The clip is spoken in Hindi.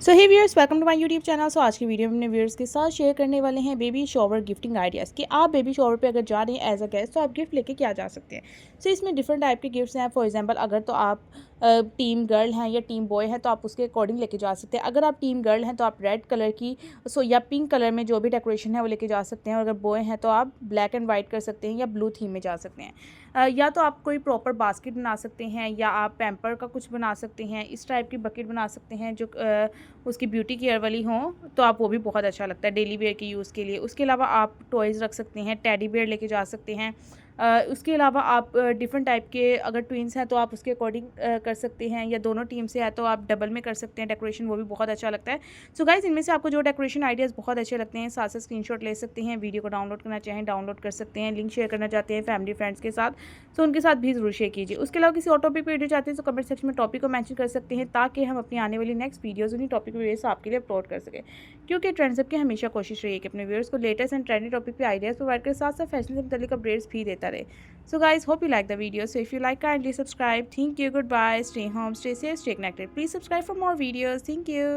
So hey viewers, welcome to my YouTube channel. So आज की वीडियो में अपने व्यूअर्स के साथ शेयर करने वाले हैं बेबी शॉवर गिफ्टिंग आइडियाज़ कि आप बेबी शॉवर पे अगर जा रहे हैं एज अ गेस्ट तो आप गिफ्ट लेके क्या जा सकते हैं। सो इसमें डिफरेंट टाइप के गिफ्ट्स हैं। फॉर एग्जांपल, अगर तो आप टीम गर्ल हैं या टीम बॉय हैं तो आप उसके अकॉर्डिंग लेके जा सकते हैं। अगर आप टीम गर्ल हैं तो आप रेड कलर की या पिंक कलर में जो भी डेकोरेशन है वो लेके जा सकते हैं। और अगर बॉय हैं तो आप ब्लैक एंड वाइट कर सकते हैं या ब्लू थीम में जा सकते हैं। या तो आप कोई प्रॉपर बास्केट बना सकते हैं या आप पैम्पर का कुछ बना सकते हैं। इस टाइप की बकेट बना सकते हैं जो उसकी ब्यूटी केयर वाली हों, तो आप वो भी बहुत अच्छा लगता है डेली वेयर के यूज़ के लिए। उसके अलावा आप टॉयज़ रख सकते हैं, टेडी बेयर लेके जा सकते हैं। उसके अलावा आप डिफरेंट टाइप के, अगर ट्विन्स हैं तो आप उसके अकॉर्डिंग कर सकते हैं, या दोनों टीम से है तो आप डबल में कर सकते हैं डेकोरेशन, वो भी बहुत अच्छा लगता है। सो गाइस, इनमें से आपको जो डेकोरेशन आइडियाज़ बहुत अच्छे लगते हैं, साथ साथ स्क्रीनशॉट ले सकते हैं। वीडियो को डाउनलोड करना चाहें डाउनलोड कर सकते हैं। लिंक शेयर करना चाहते हैं फैमिली फ्रेंड्स के साथ तो उनके साथ भी ज़रूर शेयर कीजिए। उसके अलावा किसी और टॉपिक पर वीडियो चाहते हैं तो कमेंट सेक्शन में टॉपिक को मेंशन कर सकते हैं, ताकि हम अपनी आने वाली नेक्स्ट वीडियोज़ उन्हीं टॉपिक पर बेस आपके लिए अपलोड कर सकें। क्योंकि ट्रेंड्स की हमेशा कोशिश रही है कि अपने व्यूअर्स को लेटेस्ट एंड ट्रेंडी टॉपिक पे आइडियाज़ प्रोवाइड कर, साथ साथ फैशन से मुताल्लिक अपडेट्स भी देता रहे। So guys, hope you like the video. So if you like, kindly subscribe. Thank you. Goodbye. Stay home, stay safe, stay connected. Please subscribe for more videos. Thank you.